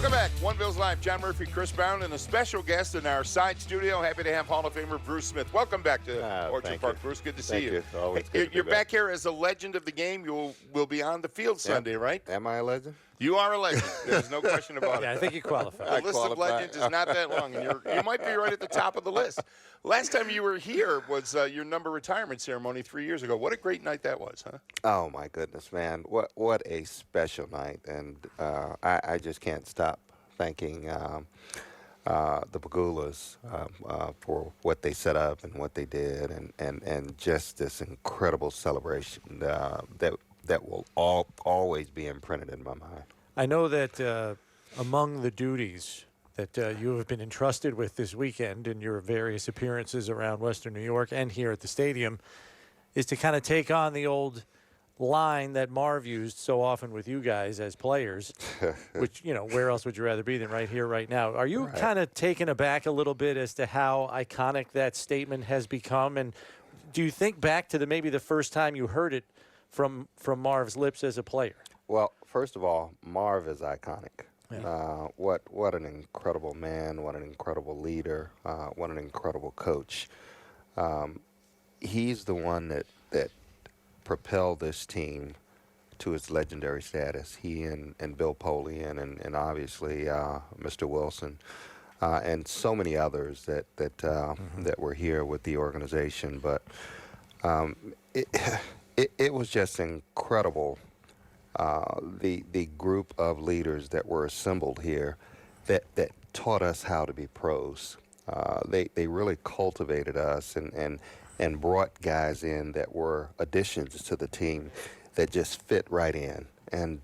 Welcome back. One Bills Live. John Murphy, Chris Brown, and a special guest in our side studio. Happy to have Hall of Famer Bruce Smith. Welcome back to Orchard Park, Bruce. Good to see you. Always Hey, good to you're be back here as a legend of the game. You will be on the field Sunday, right? Am I a legend? You are a legend. There's no question about it. Yeah, I think you qualify. The list of legends is not that long, and you might be right at the top of the list. Last time you were here was your number retirement ceremony 3 years ago. What a great night that was, huh? Oh, my goodness, man. What a special night. And I just can't stop thanking the Pagulas for what they set up and what they did, and just this incredible celebration that will always be imprinted in my mind. I know that among the duties that you have been entrusted with this weekend in your various appearances around Western New York and here at the stadium is to kind of take on the old line that Marv used so often with you guys as players, which, where else would you rather be than right here, right now? Are you kind of taken aback a little bit as to how iconic that statement has become? And do you think back to maybe the first time you heard it from Marv's lips as a player? Well, first of all, Marv is iconic. Yeah. What an incredible man, what an incredible leader, what an incredible coach. He's the one that propelled this team to its legendary status. He and Bill Polian and obviously Mr. Wilson and so many others that were here with the organization. But it was just incredible. The group of leaders that were assembled here that taught us how to be pros. They really cultivated us and brought guys in that were additions to the team that just fit right in. And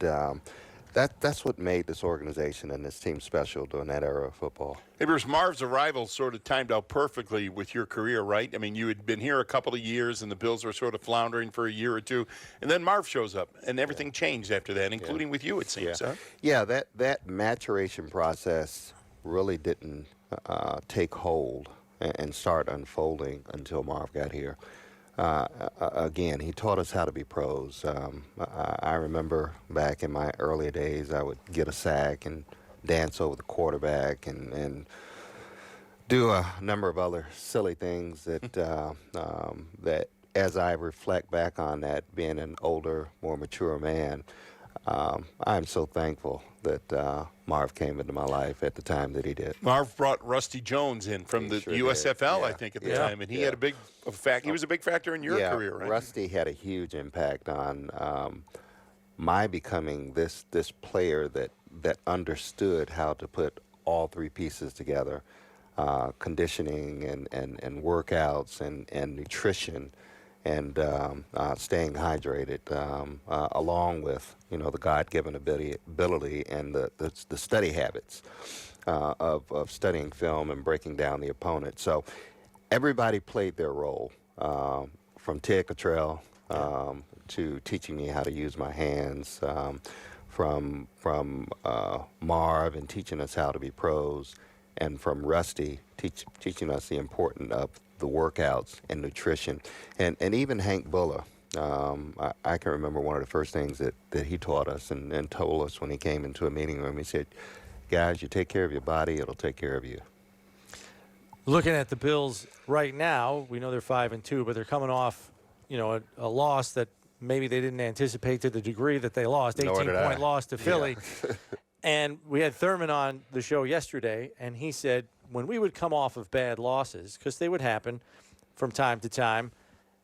that's what made this organization and this team special during that era of football. Hey, Bruce, Marv's arrival sort of timed out perfectly with your career, right? I mean, you had been here a couple of years, and the Bills were sort of floundering for a year or two, and then Marv shows up, and everything changed after that, including with you, it seems, huh? Yeah, that maturation process really didn't take hold and start unfolding until Marv got here. Again, he taught us how to be pros. I remember back in my earlier days, I would get a sack and dance over the quarterback and do a number of other silly things that as I reflect back on that, being an older, more mature man, I'm so thankful that Marv came into my life at the time that he did. Marv brought Rusty Jones in from the USFL, I think, at the time, and he had a big he was a big factor in your career, right? Rusty had a huge impact on my becoming this player that understood how to put all three pieces together, conditioning and workouts and nutrition, and staying hydrated, along with the God-given ability and the study habits of studying film and breaking down the opponent. So everybody played their role, from Ted Cottrell to teaching me how to use my hands, from Marv and teaching us how to be pros, and from Rusty teaching us the importance of the workouts and nutrition, and even Hank Buller. I can remember one of the first things that he taught us and told us when he came into a meeting room. He said, guys, you take care of your body, it'll take care of you. Looking at the Bills right now, we know they're 5-2, but they're coming off, a loss that maybe they didn't anticipate to the degree that they lost. 18-point loss to Philly. Yeah. And we had Thurman on the show yesterday, and he said when we would come off of bad losses, because they would happen from time to time,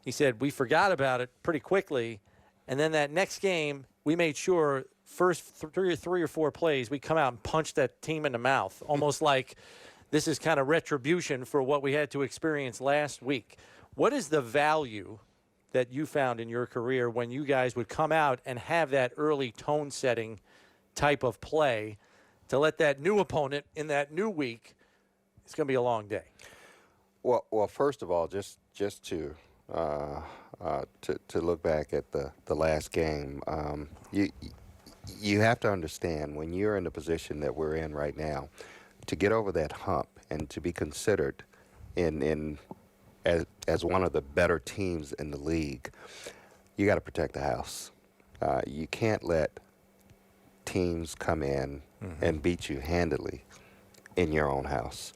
he said we forgot about it pretty quickly, and then that next game we made sure first three or four plays we come out and punch that team in the mouth, almost like this is kind of retribution for what we had to experience last week. What is the value that you found in your career when you guys would come out and have that early tone-setting type of play to let that new opponent in that new week, it's going to be a long day? Well, first of all, just to look back at the last game, you have to understand when you're in the position that we're in right now, to get over that hump and to be considered as one of the better teams in the league, you got to protect the house. You can't let teams come in and beat you handily in your own house.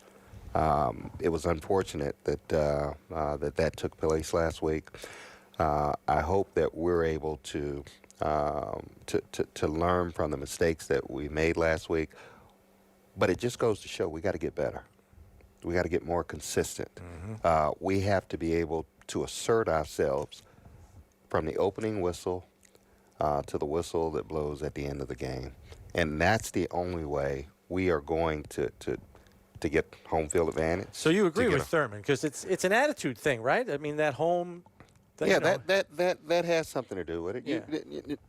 It was unfortunate that that took place last week. I hope that we're able to learn from the mistakes that we made last week. But it just goes to show we got to get better. We got to get more consistent. We have to be able to assert ourselves from the opening whistle to the whistle that blows at the end of the game. And that's the only way we are going to get home field advantage. So you agree with Thurman, because it's an attitude thing, right? I mean, that home thing. Yeah, that has something to do with it. Yeah.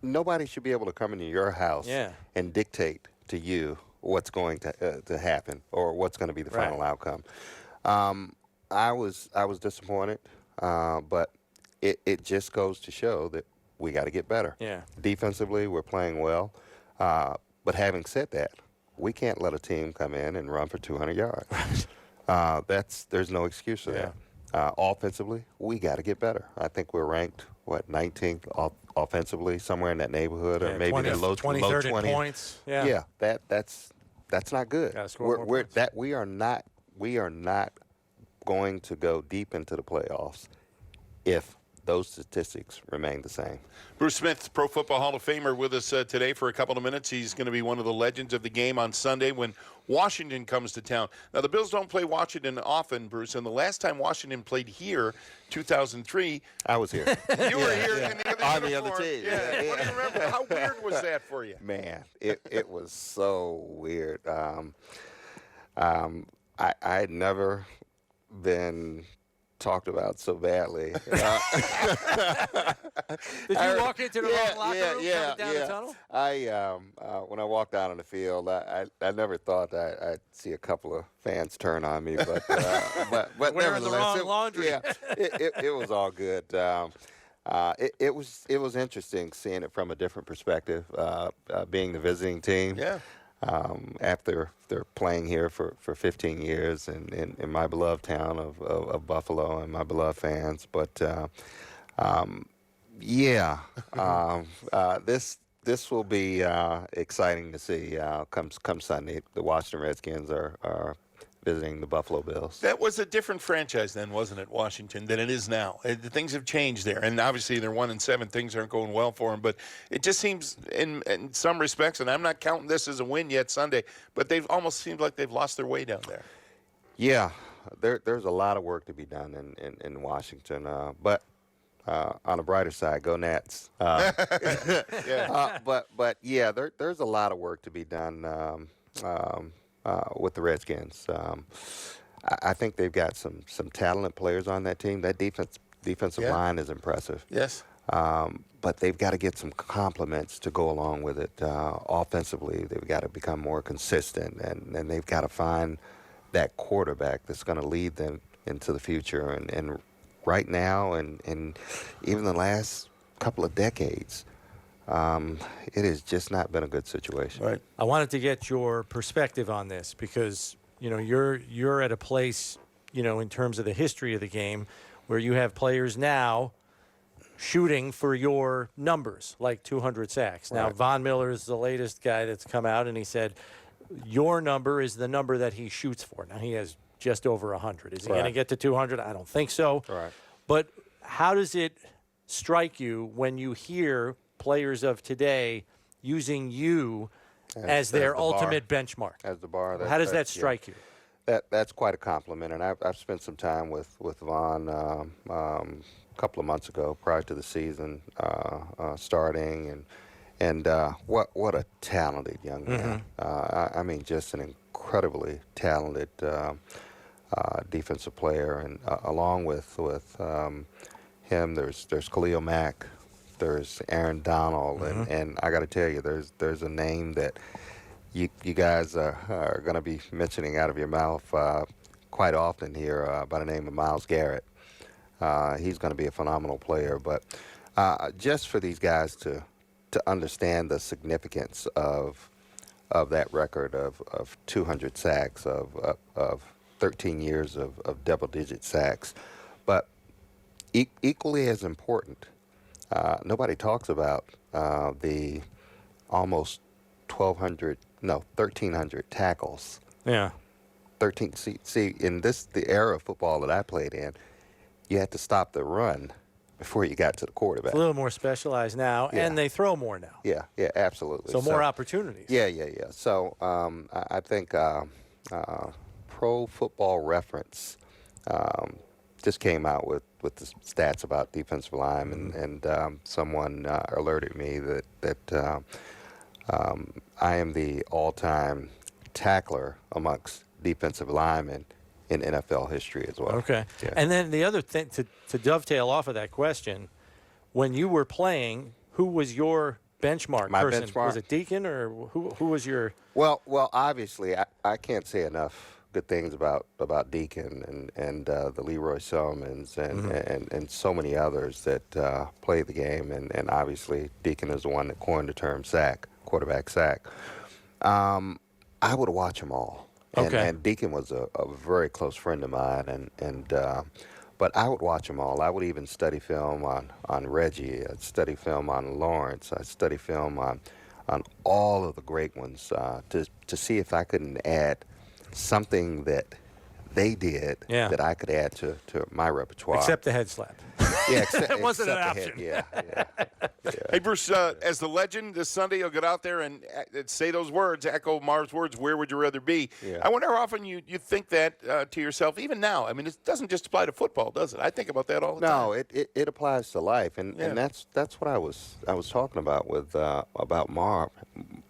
Nobody should be able to come into your house and dictate to you what's going to happen or what's going to be the final outcome. I was disappointed, but it just goes to show that we got to get better. Yeah. Defensively, we're playing well, but having said that, we can't let a team come in and run for 200 yards. There's no excuse for that. Offensively, we got to get better. I think we're ranked 19th offensively, somewhere in that neighborhood, or maybe 20, the low 20 points. Yeah, that's not good. Gotta score more points. We are not going to go deep into the playoffs if those statistics remain the same. Bruce Smith, Pro Football Hall of Famer, with us today for a couple of minutes. He's going to be one of the legends of the game on Sunday when Washington comes to town. Now, the Bills don't play Washington often, Bruce, and the last time Washington played here, 2003. I was here. You were here in the other on the uniform. other team. Yeah. What do you remember? How weird was that for you? Man, it was so weird. I had never been talked about so badly. Did you walk into the wrong locker room coming down the tunnel? When I walked out on the field, I never thought I'd see a couple of fans turn on me, but wearing the wrong laundry. Yeah, it was all good. It was interesting seeing it from a different perspective, being the visiting team. Yeah. After they're playing here for 15 years in my beloved town of Buffalo and my beloved fans. But, this will be exciting to see come Sunday. The Washington Redskins are visiting the Buffalo Bills. That was a different franchise then, wasn't it, Washington, than it is now? Things have changed there, and obviously they're 1-7. Things aren't going well for them, but it just seems, in some respects, and I'm not counting this as a win yet Sunday, but they've almost seemed like they've lost their way down there. Yeah, there's a lot of work to be done in Washington, but on the brighter side, go Nats. Yeah. But yeah, there's a lot of work to be done. With the Redskins. I think they've got some talented players on that team. That defensive line is impressive. Yes. But they've got to get some compliments to go along with it. Offensively, they've got to become more consistent, and they've got to find that quarterback that's going to lead them into the future. And right now, and even the last couple of decades, it has just not been a good situation. Right. I wanted to get your perspective on this because, you're at a place, in terms of the history of the game where you have players now shooting for your numbers, like 200 sacks. Now, Von Miller is the latest guy that's come out, and he said your number is the number that he shoots for. Now, he has just over 100. Is he going to get to 200? I don't think so. Right. But how does it strike you when you hear players of today using you as their ultimate benchmark? As the bar. How does that strike you? That's quite a compliment, and I've spent some time with Vaughn a couple of months ago prior to the season starting, and what a talented young man. I mean, just an incredibly talented defensive player, and along with him, there's Khalil Mack. There's Aaron Donald, and I got to tell you, there's a name that you guys are going to be mentioning out of your mouth quite often here by the name of Myles Garrett. He's going to be a phenomenal player, but just for these guys to understand the significance of that record of 200 sacks, of 13 years of double-digit sacks, but equally as important. Nobody talks about the almost 1,200 No, 1,300 tackles. Yeah. 13. See, in the era of football that I played in, you had to stop the run before you got to the quarterback. It's a little more specialized now, Yeah. and they throw more now. Yeah, absolutely. So more opportunities. Yeah. So I think Pro Football Reference just came out with the stats about defensive linemen, and someone alerted me that I am the all-time tackler amongst defensive linemen in NFL history as well. Okay. Yeah. And then the other thing, to dovetail off of that question, when you were playing, who was your benchmark My person? benchmark? Was it Deacon, or who was your? Well, obviously, I can't say enough good things about Deacon and the Leroy Selmans and so many others that play the game, and obviously Deacon is the one that coined the term sack, quarterback sack. I would watch them all. Okay. And Deacon was a very close friend of mine, but I would watch them all. I would even study film on Reggie. I'd study film on Lawrence. I'd study film on all of the great ones to see if I couldn't add something that they did that I could add to my repertoire. Except the head slap. Yeah, It wasn't an except the option. Yeah. Hey, Bruce, as the legend this Sunday, you'll get out there and say those words, echo Marv's words, where would you rather be? Yeah. I wonder how often you think that to yourself, even now. I mean, it doesn't just apply to football, does it? I think about that all the time. No, it applies to life, and that's what I was talking about with about Marv.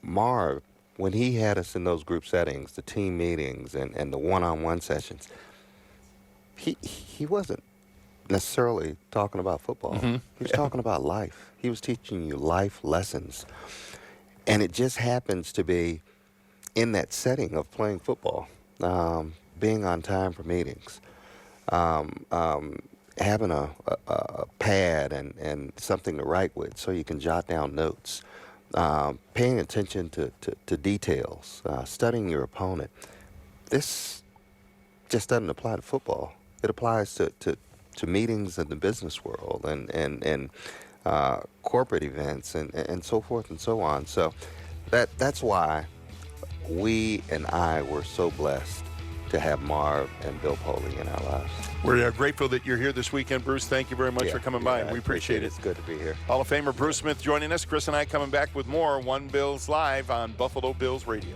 Marv, when he had us in those group settings, the team meetings, and the one-on-one sessions, he wasn't necessarily talking about football. He was talking about life. He was teaching you life lessons, and it just happens to be in that setting of playing football, being on time for meetings, having a pad and something to write with so you can jot down notes, paying attention to details, studying your opponent. This just doesn't apply to football. It applies to meetings in the business world and corporate events and so forth and so on. So that's why we and I were so blessed to have Marv and Bill Poley in our lives. We're grateful that you're here this weekend, Bruce. Thank you very much for coming by. I We appreciate it. It's good to be here. Hall of Famer Bruce Smith joining us. Chris and I coming back with more One Bills Live on Buffalo Bills Radio.